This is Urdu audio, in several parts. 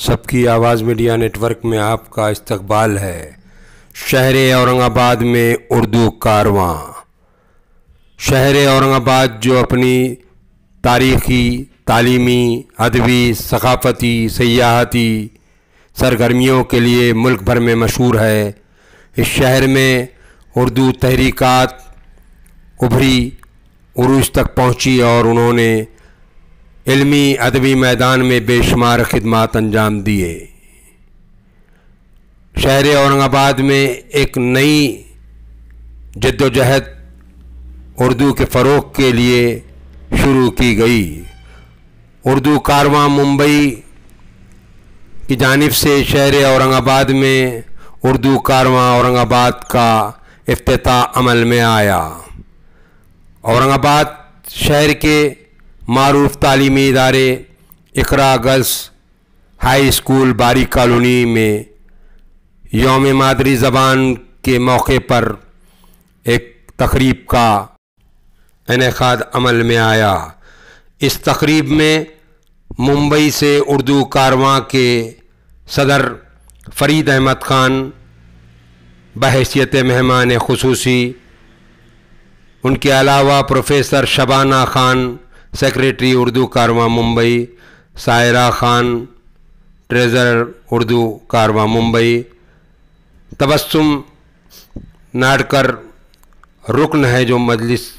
سب کی آواز میڈیا نیٹ ورک میں آپ کا استقبال ہے۔ شہر اورنگ آباد میں اردو کارواں۔ شہر اورنگ آباد جو اپنی تاریخی، تعلیمی، ادبی، ثقافتی، سیاحتی سرگرمیوں کے لیے ملک بھر میں مشہور ہے، اس شہر میں اردو تحریکات ابھری، عروج تک پہنچی اور انہوں نے علمی ادبی میدان میں بے شمار خدمات انجام دیے۔ شہر اورنگ آباد میں ایک نئی جد و جہد اردو کے فروغ کے لیے شروع کی گئی۔ اردو کارواں ممبئی کی جانب سے شہر اورنگ آباد میں اردو کارواں اورنگ آباد کا افتتاح عمل میں آیا۔ اورنگ آباد شہر کے معروف تعلیمی ادارے اقرا گرلز ہائی اسکول باری کالونی میں یوم مادری زبان کے موقع پر ایک تقریب کا انعقاد عمل میں آیا۔ اس تقریب میں ممبئی سے اردو کارواں کے صدر فرید احمد خان بحیثیت مہمان خصوصی، ان کے علاوہ پروفیسر شبانہ خان سیکریٹری اردو کارواں ممبئی، سائرہ خان ٹریزرر اردو کارواں ممبئی، تبسم ناڈکر رکن ہے جو مجلس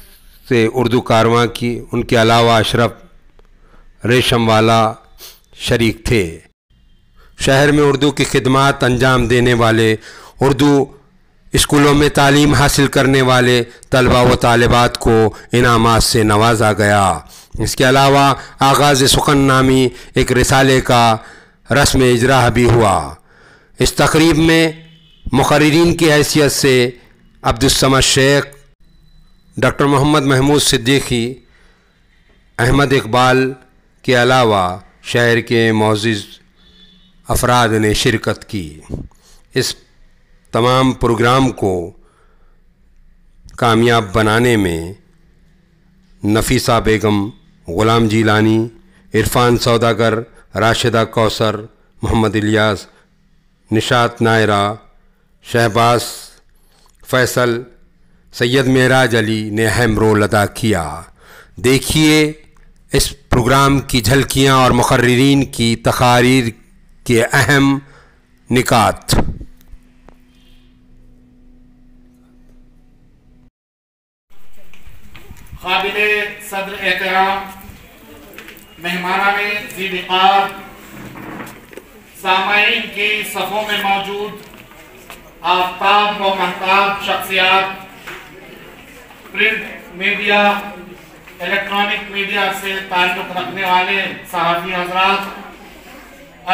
سے اردو کارواں کی، ان کے علاوہ اشرف ریشم والا شریک تھے۔ شہر میں اردو کی خدمات انجام دینے والے، اردو اسکولوں میں تعلیم حاصل کرنے والے طلباء و طالبات کو انعامات سے نوازا گیا۔ اس کے علاوہ آغاز سخن نامی ایک رسالے کا رسم اجرا بھی ہوا۔ اس تقریب میں مقررین کی حیثیت سے عبدالصمد شیخ، ڈاکٹر محمد محمود صدیقی، احمد اقبال کے علاوہ شہر کے معزز افراد نے شرکت کی۔ اس تمام پروگرام کو کامیاب بنانے میں نفیسہ بیگم، غلام جیلانی، عرفان سوداگر، راشدہ کوثر، محمد الیاس، نشاط نائرہ، شہباز فیصل، سید معراج علی نے اہم رول ادا کیا۔ دیکھیے اس پروگرام کی جھلکیاں اور مقررین کی تقاریر کے اہم نکات۔ قابل صدر احترام مہمانان ذی وقار، سامعین کی صفوں میں موجود آفتاب و مہتاب شخصیات، پرنٹ میڈیا، الیکٹرانک میڈیا سے تعلق رکھنے والے صحافی حضرات،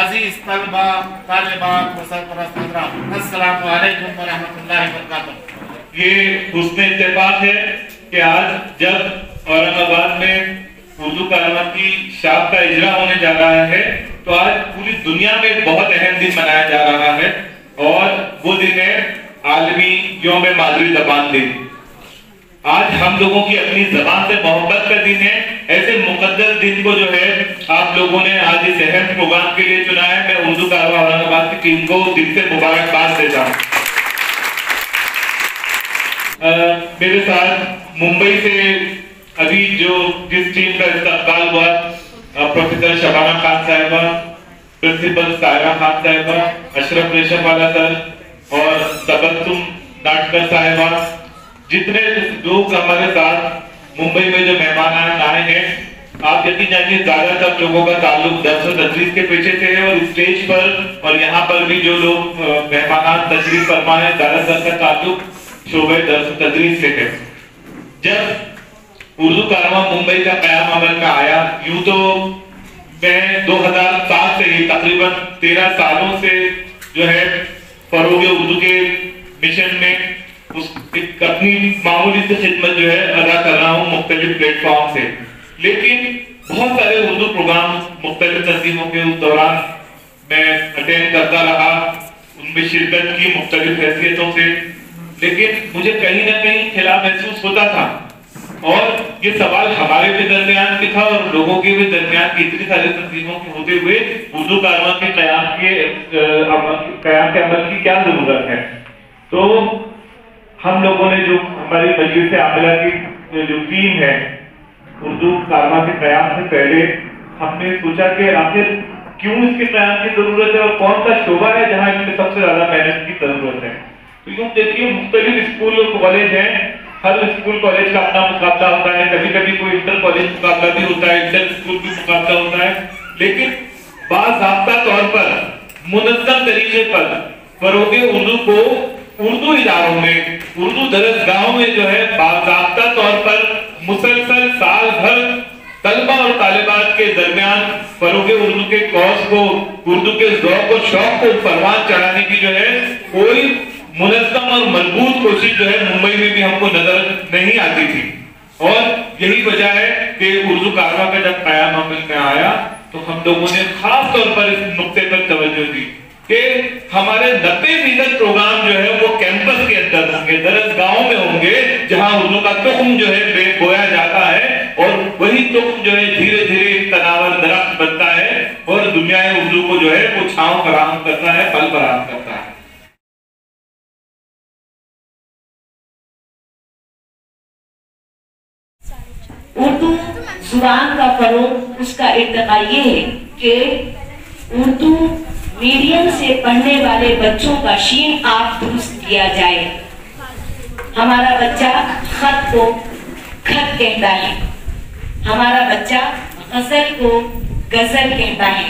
عزیز طلبہ، طالبات و سرپرست حضرات، السلام علیکم ورحمۃ اللہ وبرکاتہ۔ یہ حسن اتفاق ہے کہ آج جب اورنگ آباد میں اردو کارواں کی شاخ کا اجرا ہونے جا رہا ہے تو آج پوری دنیا میں بہت اہم دن منایا جا رہا ہے، اور وہ دن ہے عالمی یوم مادری زبان دن۔ آج ہم لوگوں کی اپنی زبان سے محبت کا دن ہے۔ ایسے مقدس دن کو جو ہے آپ لوگوں نے آج اس اہم پروگرام کے لیے چنا ہے۔ میں اردو کارواں اورنگ آباد کی ٹیم کو دل سے مبارکباد دیتا ہوں۔ میرے ساتھ ممبئی سے ابھی جس ٹیم کا استقبال ہوا، پروفیسر شبانہ خان صاحبہ، پرنسپل سائرہ خان صاحبہ، اشرف ریشم والا سر اور تبسم ناڈکر صاحبہ، جتنے لوگ ہمارے ساتھ ممبئی میں جو مہمان آئے ہیں، آپ یقین جانیے زیادہ تر لوگوں کا تعلق درس و تدریس کے پیچھے سے ہے، اور اسٹیج پر اور یہاں پر بھی جو لوگ مہمان تشریف فرما ہیں، زیادہ تر کا تعلق شعبہ درس و تدریس سے ہے۔ جب اردو کارواں ممبئی کا قیام عمل میں آیا، یوں تو میں 2007 سے ہی تقریباً 13 سالوں سے جو ہے فروغ اردو کے مشن میں اپنی معمولی سے خدمت جو ہے ادا کر رہا ہوں مختلف پلیٹ فارم سے، لیکن بہت سارے اردو پروگرام مختلف تنظیموں کے دوران میں اٹینڈ کرتا رہا، ان میں شرکت کی مختلف حیثیتوں سے، لیکن مجھے کہیں نہ کہیں خلا محسوس ہوتا تھا اور یہ سوال ہمارے بھی درمیان بھی تھا اور لوگوں کے بھی درمیان کی اتنی ساری تنظیموں کے ہوتے ہوئے اردو کارواں کے قیام کے عمل کی کیا ضرورت ہے. تو ہم لوگوں نے جو ہماری مجلس عاملہ کی جو ٹیم ہے اردو کارواں کے قیام سے پہلے ہم نے سوچا کہ آخر کیوں اس کے قیام کی ضرورت ہے اور کون سا شعبہ ہے جہاں اس میں سب سے زیادہ محنت کی ضرورت ہے. تو یوں دیکھیے مختلف اسکول اور کالج ہیں, ہر اسکول کالج کا اپنا مقابلہ ہوتا ہے, کبھی کبھی کوئی انٹر کالج مقابلہ بھی ہوتا ہے, انٹر اسکول بھی مقابلہ ہوتا ہے, لیکن باضابطہ طور پر منظم طریقے پر فروغ اردو کو اردو اداروں میں, اردو درسگاہوں میں جو ہے باضابطہ طور پر مسلسل سال بھر طلبہ اور طالبات کے درمیان فروغ اردو کے کورس کو, اردو کے ذوق و شوق کو پروان چڑھانے کی جو ہے کوئی منظم اور مربوط کوشش جو ہے ممبئی میں بھی ہم کو نظر نہیں آتی تھی. اور یہی وجہ ہے کہ اردو کارواں کا جب قیام عمل میں آیا تو ہم لوگوں نے خاص طور پر اس نقطے پر توجہ دی کہ ہمارے 90% پروگرام جو ہے وہ کیمپس کے اندر ہوں گے, درسگاہوں میں ہوں گے, جہاں اردو کا تخم جو ہے بویا جاتا ہے اور وہی تخم جو ہے دھیرے دھیرے ایک تناور درخت بنتا ہے اور دنیا اردو کو جو ہے وہ چھاؤں فراہم کرتا ہے, پھل فراہم کرتا ہے. اردو زبان کا فروغ, اس کا ارتقا یہ ہے کہ اردو میڈیم سے پڑھنے والے بچوں کا شین آپ درست کیا جائے. ہمارا بچہ خط کو خط کہتا ہے, ہمارا بچہ غزل کو غزل کہتا ہے.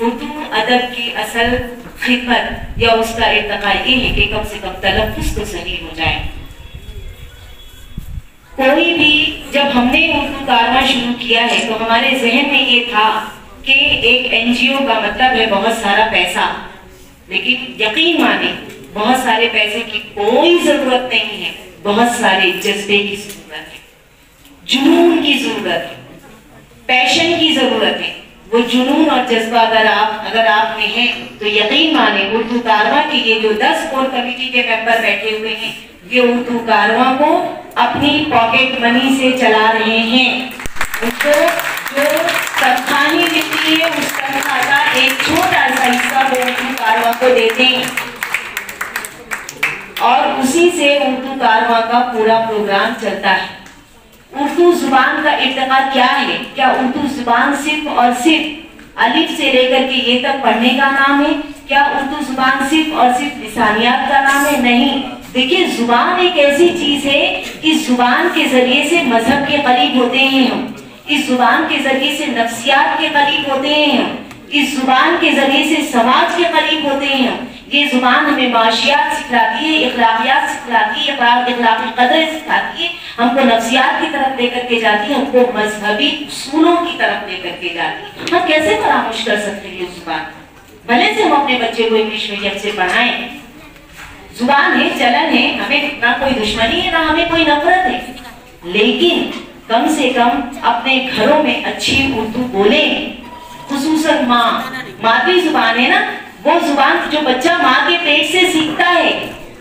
اردو ادب کی اصل خدمت یا اس کا ارتقا یہ ہے کہ کم سے کم تلفظ تو صحیح ہو جائے. کوئی بھی جب ہم نے اردو کارواں شروع کیا ہے تو ہمارے ذہن میں یہ تھا کہ ایک این جی او کا مطلب ہے بہت سارا پیسہ, لیکن یقین مانیں بہت سارے پیسے کی کوئی ضرورت نہیں ہے, بہت سارے جذبے کی ضرورت ہے, جنون کی ضرورت ہے, پیشن کی ضرورت ہے. وہ جنون اور جذبہ اگر آپ میں ہے تو یقین مانیں اردو کارواں کے یہ جو 10 کور کمیٹی کے ممبر بیٹھے ہوئے ہیں یہ اردو کارواں کو اپنی پاکٹ منی سے چلا رہے ہیں. ان کو جو تنخواہیں ملتی ہے اس تنخواہ کا ایک چھوٹا سا حصہ وہ اردو کارواں کو دیتے ہیں اور اسی سے اردو کارواں کا پورا پروگرام چلتا ہے. اردو زبان کا ارتقا کیا ہے؟ کیا اردو زبان صرف اور صرف الف سے لے کر کے یہ تک پڑھنے کا نام ہے؟ کیا اردو زبان صرف اور صرف لسانیات کا نام ہے؟ نہیں. دیکھیے زبان ایک ایسی چیز ہے کہ زبان کے ذریعے سے مذہب کے قریب ہوتے ہیں ہم, اس زبان کے ذریعے سے نفسیات کے قریب ہوتے ہیں ہم, اس زبان کے ذریعے سے سماج کے قریب ہوتے ہیں ہم. یہ زبان ہمیں معاشیات سکھلاتی ہے, اخلاقیات سکھلاتی ہے, اخلاقی قدریں سکھاتی ہے, ہم کو نفسیات کی طرف لے کر کے جاتی ہے, ہم کو مذہبی اصولوں کی طرف لے کر کے جاتی ہے. ہم کیسے فراموش کر سکتے ہیں اس زبان؟ بھلے سے ہم اپنے بچے کو انگلش میڈیم سے پڑھائیں, زبان ہے, چلن ہے, ہمیں نہ کوئی دشمنی ہے نہ ہمیں کوئی نفرت ہے, لیکن کم سے کم اپنے گھروں میں اچھی اردو بولیں. خصوصاً مادری زبان ہے نا, وہ زبان جو بچہ ماں کے پیٹ سے سیکھتا ہے,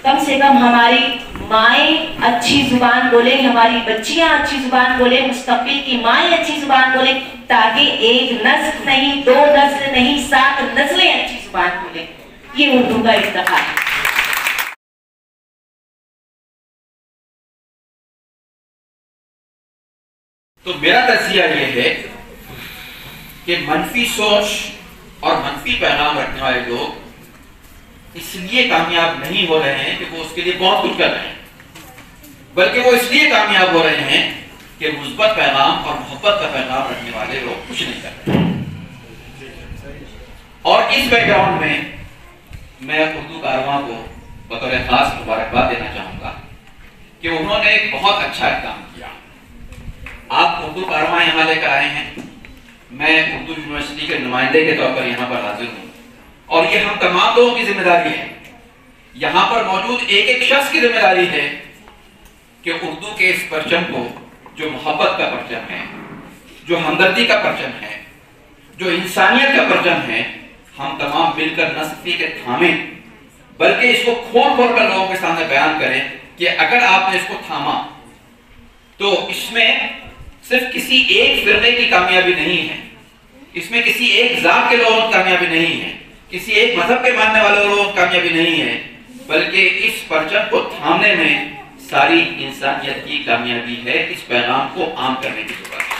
کم سے کم ہماری مائیں اچھی زبان بولیں, ہماری بچیاں اچھی زبان بولیں, مستقبل کی مائیں اچھی زبان بولیں, تاکہ ایک نسل نہیں, 2 نسل نہیں, 7 نسلیں اچھی زبان بولیں. یہ اردو کا ارتقا ہے. تو میرا تجزیہ یہ ہے کہ منفی سوچ اور منفی پیغام رکھنے والے لوگ اس لیے کامیاب نہیں ہو رہے ہیں کہ وہ اس کے لیے بہت کچھ کر رہے ہیں, بلکہ وہ اس لیے کامیاب ہو رہے ہیں کہ مثبت پیغام اور محبت کا پیغام رکھنے والے لوگ کچھ نہیں کر رہے ہیں. اور اس بیک گراؤنڈ میں میں اردو کارواں کو بطور خاص مبارکباد دینا چاہوں گا کہ انہوں نے ایک بہت اچھا کام کیا. آپ اردو کارواں یہاں لے کر آئے ہیں, میں اردو یونیورسٹی کے نمائندے کے طور پر یہاں پر حاضر ہوں, اور یہ ہم تمام لوگوں کی ذمہ داری ہے, یہاں پر موجود ایک ایک شخص کی ذمہ داری ہے کہ اردو کے اس پرچم کو, جو محبت کا پرچم ہے, جو ہمدردی کا پرچم ہے, جو انسانیت کا پرچم ہے, ہم تمام مل کر نہ صرف کے تھامیں بلکہ اس کو کھول کھول کر لوگوں کے سامنے بیان کریں کہ اگر آپ نے اس کو تھاما تو اس میں صرف کسی ایک فرقے کی کامیابی نہیں ہے، اس میں کسی ایک ذات کے لوگوں کی کامیابی نہیں ہے، کسی ایک مذہب کے ماننے والے لوگوں کی کامیابی نہیں ہے، بلکہ اس پرچم کو تھامنے میں ساری انسانیت کی کامیابی ہے۔ اس پیغام کو عام کرنے کی ضرورت ہے۔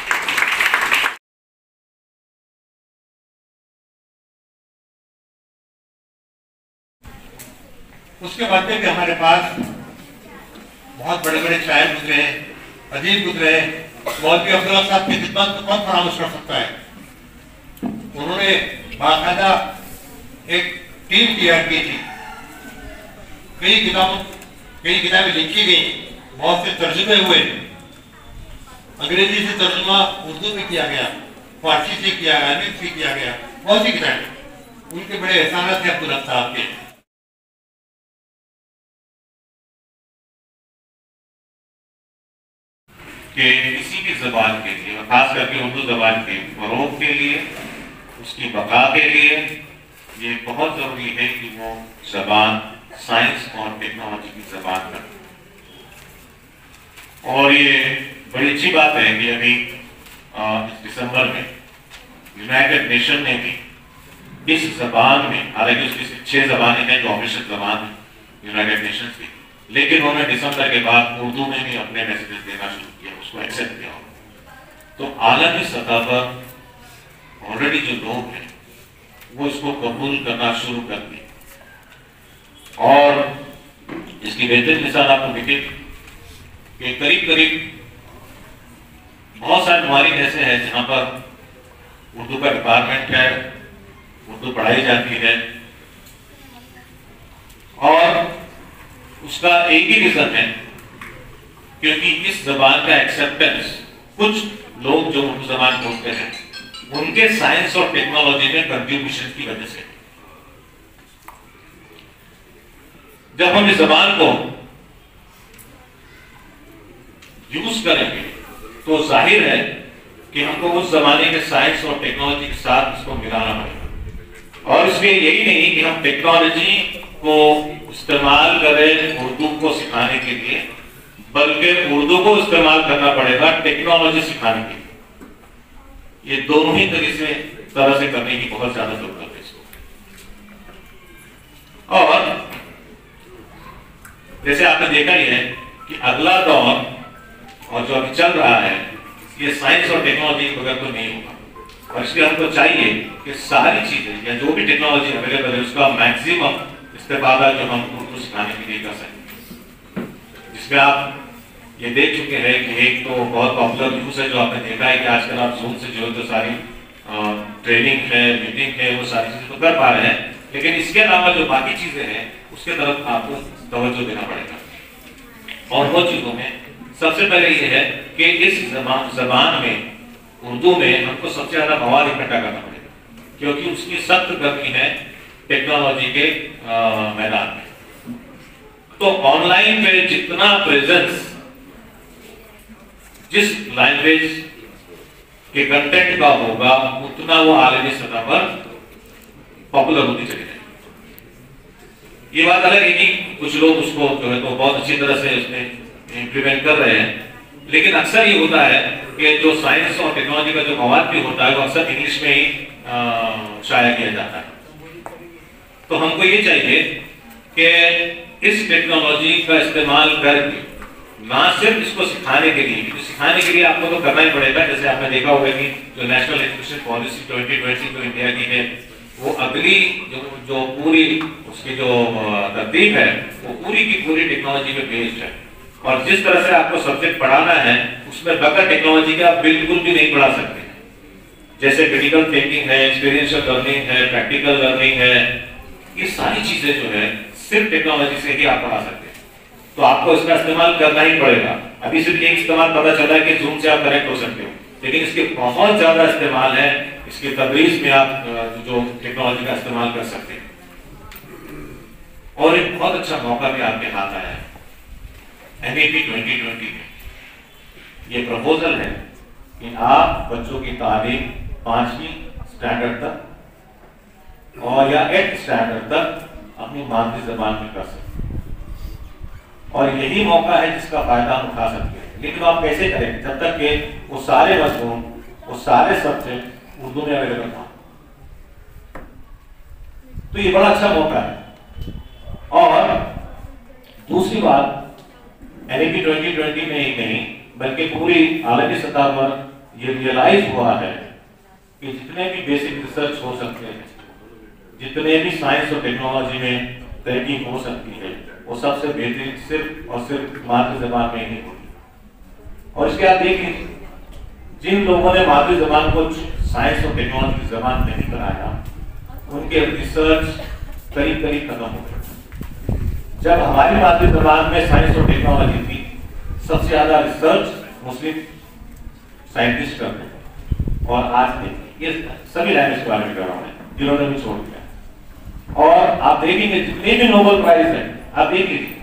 اس کے بعد بھی ہمارے پاس بہت بڑے بڑے شاعر گزرے ہیں، ادیب گزرے ہیں۔ مولوی عبداللہ صاحب کی خدمت کو کون فراموش کر سکتا ہے؟ انہوں نے باقاعدہ ایک ٹیم تیار کی تھی، کئی کتابیں لکھی گئیں، بہت سے ترجمے ہوئے، انگریزی سے ترجمہ اردو میں کیا گیا، فارسی سے کیا گیا، عربی سے کیا گیا، بہت سی کتابیں۔ ان کے بڑے احسانات ہیں عبدالحق صاحب کے۔ کہ کسی بھی زبان کے لیے، خاص کر کے اردو زبان کے فروغ کے لیے، اس کی بقا کے لیے یہ بہت ضروری ہے کہ وہ زبان سائنس اور ٹیکنالوجی کی زبان بنے۔ اور یہ بڑی اچھی بات ہے کہ ابھی اس دسمبر میں یونائٹڈ نیشن نے بھی اس زبان میں، حالانکہ اس کی 6 زبانیں ہیں جو آفیشل زبان ہیں یونائٹڈ نیشنز کی، لیکن انہوں نے دسمبر کے بعد اردو میں بھی اپنے میسیجز دینا شروع کیا، اس کو ایکسیپٹ کیا۔ تو عالمی سطح پر آلریڈی جو لوگ ہیں وہ اس کو قبول کرنا شروع کر دیں۔ اور اس کی بہترین مثال آپ کو دکھے کہ قریب بہت سارے ممالک ایسے ہیں جہاں پر اردو کا ڈپارٹمنٹ ہے، اردو پڑھائی جاتی ہے، اور اس کا ایک ہی ریزن ہے کیونکہ اس زبان کا ایکسیپٹنس کچھ لوگ جو اردو زبان بولتے ہیں ان کے سائنس اور ٹیکنالوجی میں کنٹریبیوشن کی وجہ سے۔ جب ہم اس زبان کو یوز کریں گے تو ظاہر ہے کہ ہم کو اس زمانے کے سائنس اور ٹیکنالوجی کے ساتھ اس کو ملانا پڑے گا۔ اور اس لیے یہی نہیں کہ ہم ٹیکنالوجی کو استعمال کریں اردو کو سکھانے کے لیے، بلکہ اردو کو استعمال کرنا پڑے گا ٹیکنالوجی سکھانے کے لیے۔ یہ دونوں ہی طرح سے کرنے کی بہت زیادہ ضرورت ہے اس کو۔ اور جیسے آپ نے دیکھا ہی ہے کہ اگلا دور اور جو ابھی چل رہا ہے یہ سائنس اور ٹیکنالوجی کے بغیر تو نہیں ہوگا، اور اس لیے ہم کو چاہیے کہ ساری چیزیں یا جو بھی ٹیکنالوجی اویلیبل ہے اس کا میکسیمم استفادہ جو ہم اردو سکھانے کے لیے کر سکیں، جس میں آپ یہ دیکھ چکے ہیں کہ ایک تو بہت پاپولر یوز ہے جو آپ نے دیکھا ہے کہ آج کل آپ زوم سے جو ہے تو ساری ٹریننگ ہے، میٹنگ ہے، وہ ساری چیزیں تو کر پا رہے ہیں، لیکن اس کے علاوہ جو باقی چیزیں ہیں اس کے طرف آپ کو توجہ دینا پڑے گا۔ اور وہ چیزوں میں سب سے پہلے یہ ہے کہ اس زبان میں اردو میں ہم کو سب سے زیادہ مواد اکٹھا کرنا پڑے گا، کیونکہ اس کی سخت کمی ہے ٹیکنالوجی کے میدان میں۔ تو آن لائن میں جتنا پریزنس جس لینگویج کے کنٹینٹ کا ہوگا اتنا وہ عالمی سطح پر پاپولر ہوتی چلی جائے گی۔ یہ بات الگ ہے کہ کچھ لوگ اس کو جو ہے تو بہت اچھی طرح سے اس میں امپلیمنٹ کر رہے ہیں، لیکن اکثر یہ ہوتا ہے کہ جو سائنس اور ٹیکنالوجی کا جو مواد بھی ہوتا ہے وہ اکثر انگلش میں ہی شائع کیا جاتا ہے۔ تو ہم کو یہ چاہیے کہ اس ٹیکنالوجی کا استعمال کر کے نہ صرف اس کو سکھانے کے لیے، کیونکہ سکھانے کے لیے آپ کو تو کرنا ہی پڑے گا، جیسے آپ نے دیکھا ہوگا کہ جو نیشنل ایجوکیشن پالیسی 2020 جو انڈیا کی ہے وہ اگلی جو پوری اس کی جو ترتیب ہے وہ پوری کی پوری ٹیکنالوجی پہ بیسڈ ہے، اور جس طرح سے آپ کو سبجیکٹ پڑھانا ہے اس میں بغیر ٹیکنالوجی کے آپ بالکل بھی نہیں پڑھا سکتے، جیسے کریٹیکل تھنکنگ ہے، ایکسپیرینشل لرننگ ہے، پریکٹیکل لرننگ ہے، یہ ساری چیزیں جو ہے صرف ٹیکنالوجی سے ہی آپ پڑھا سکتے ہیں۔ تو آپ کو اس کا استعمال کرنا ہی پڑے گا۔ ابھی صرف ایک استعمال پتہ چلا ہے کہ زوم سے آپ کنیکٹ ہو سکتے ہو، لیکن اس کے بہت زیادہ استعمال ہے، اس کی تدریس میں آپ جو ٹیکنالوجی کا استعمال کر سکتے ہیں۔ اور ایک بہت اچھا موقع بھی آپ کے ہاتھ آیا ہے NEP 2020 میں۔ یہ پروپوزل ہے کہ آپ بچوں کی تعلیم 5ویں اسٹینڈرڈ تک اور یا 8 اسٹینڈرڈ تک اپنی مادری زبان میں کر سکتے ہیں، اور یہی موقع ہے جس کا فائدہ ہم اٹھا سکتے ہیں۔ لیکن آپ کیسے کریں گے جب تک کہ وہ سارے مضمون وہ سارے سبجیکٹ اردو میں اویلیبل نہ ہوں؟ تو یہ بڑا اچھا موقع ہے. اور دوسری بات یعنی کہ 2020 میں ہی نہیں بلکہ پوری عالمی سطح پر یہ ریئلائز ہوا ہے کہ جتنے بھی بیسک ریسرچ ہو سکتے ہیں، جتنے بھی سائنس اور ٹیکنالوجی میں تحقیق ہو سکتی ہے، وہ سب سے بہترین صرف اور صرف مادری زبان میں ہی ہوگی. اور اس کے بعد دیکھیں جن لوگوں نے مادری زبان کو سائنس اور ٹیکنالوجی کی زبان نہیں بنایا ان کے ریسرچ قریب قریب ختم ہو گئے. جب ہماری مادری زبان میں سائنس اور ٹیکنالوجی تھی سب سے زیادہ ریسرچ مسلم سائنٹسٹ کرتے ہیں، اور آج نہیں. یہ سبھی لینگویج کے بارے میں کر رہا ہوں جنہوں نے بھی چھوڑ دیا. اور آپ دیکھیں گے جتنے بھی نوبل پرائز ہیں آپ دیکھ لیجیے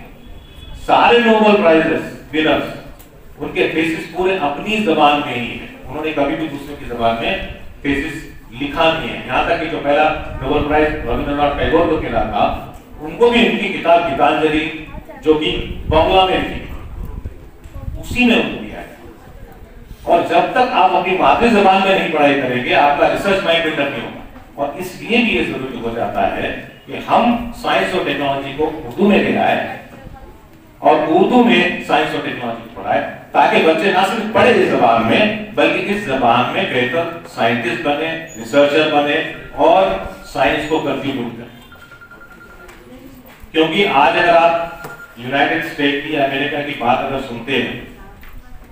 سارے نوبل پرائزز ونرز ان کے تھیسس پورے اپنی زبان میں ہی ہیں. انہوں نے کبھی بھی دوسرے کی زبان میں تھیسس لکھا نہیں ہے. یہاں تک کہ جو پہلا نوبل پرائز رابندر ناتھ ٹیگور کو ملا تھا ان کو بھی ان کی کتاب گیتانجلی جو کہ بنگلہ میں لکھی اسی میں ان کو دیا ہے. اور جب تک آپ اپنی مادری زبان میں نہیں پڑھائی کریں گے آپ کا ریسرچ مائنڈ بلڈ نہیں ہوگا. اور اس لیے بھی یہ ضروری ہو جاتا ہے کہ ہم سائنس اور ٹیکنالوجی کو اردو میں لے آئے اور اردو میں سائنس اور ٹیکنالوجی کو پڑھائے تاکہ بچے نہ صرف پڑھے اس زبان میں بلکہ اس زبان میں بہتر سائنٹسٹ بنے، ریسرچر بنے اور سائنس کو کنٹریبیوٹ کریں. کیونکہ آج اگر آپ یونائٹڈ اسٹیٹ کی امریکہ کی بات اگر سنتے ہیں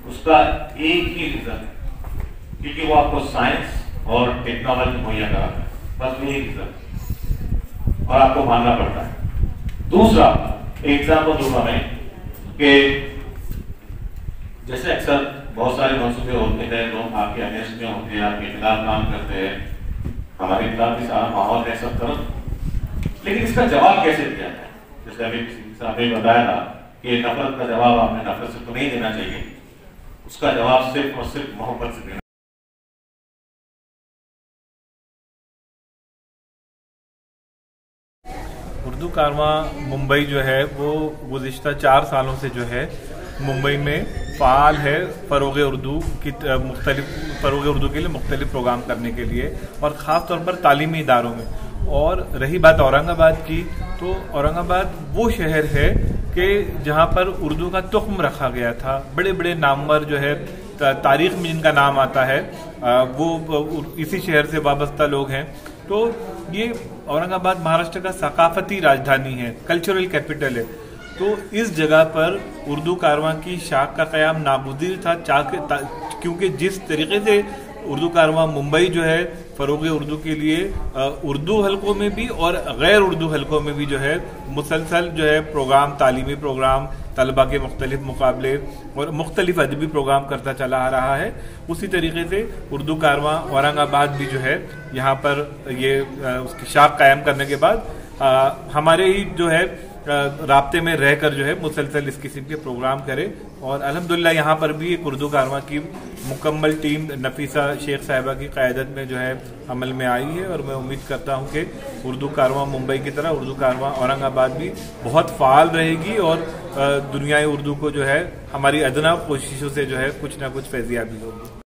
اس کا ایک ہی ریزن ہے کیونکہ وہ آپ کو سائنس اور ٹیکنالوجی مہیا کراتا ہے. بس یہی ریزن اور آپ کو ماننا پڑتا ہے. دوسرا ایگزامپل دوں گا میں کہ جیسے اکثر بہت سارے منصوبے ہوتے ہیں لوگ آپ کے اگینسٹ میں ہوتے ہیں آپ کے خلاف کام کرتے ہیں ہمارے خلاف بھی سارا ماحول ہے سب طرف لیکن اس کا جواب کیسے دیا جائے؟ جیسے ابھی صاحب نے بتایا تھا کہ نفرت کا جواب آپ نے نفرت سے تو نہیں دینا چاہیے، اس کا جواب صرف اور صرف محبت سے دینا. اردو کارواں ممبئی جو ہے وہ گزشتہ 4 سالوں سے جو ہے ممبئی میں فعال ہے فروغ اردو کے لیے مختلف پروگرام کرنے کے لیے اور خاص طور پر تعلیمی اداروں میں. اور رہی بات اورنگ آباد کی تو اورنگ آباد وہ شہر ہے کہ جہاں پر اردو کا تخم رکھا گیا تھا. بڑے بڑے نامور جو ہے تاریخ میں جن کا نام آتا ہے وہ اسی شہر سے وابستہ لوگ ہیں. تو یہ اورنگ آباد مہاراشٹر کا ثقافتی راجدھانی ہے، کلچرل کیپٹل ہے. تو اس جگہ پر اردو کارواں کی شاخ کا قیام ناگزیر تھا کیونکہ جس طریقے سے اردو کارواں ممبئی جو ہے فروغ اردو کے لیے اردو حلقوں میں بھی اور غیر اردو حلقوں میں بھی جو ہے مسلسل جو ہے پروگرام، تعلیمی پروگرام، طلبہ کے مختلف مقابلے اور مختلف ادبی پروگرام کرتا چلا آ رہا ہے، اسی طریقے سے اردو کارواں اورنگ آباد بھی جو ہے یہاں پر یہ اس کی شاخ قائم کرنے کے بعد ہمارے ہی جو ہے رابطے میں رہ کر جو ہے مسلسل اس قسم کے پروگرام کرے. اور الحمدللہ یہاں پر بھی ایک اردو کارواں کی مکمل ٹیم نفیسہ شیخ صاحبہ کی قیادت میں جو ہے عمل میں آئی ہے اور میں امید کرتا ہوں کہ اردو کارواں ممبئی کی طرح اردو کارواں اورنگ آباد بھی بہت فعال رہے گی اور دنیائے اردو کو جو ہے ہماری ادنا کوششوں سے جو ہے کچھ نہ کچھ فیضیابی ہوگی.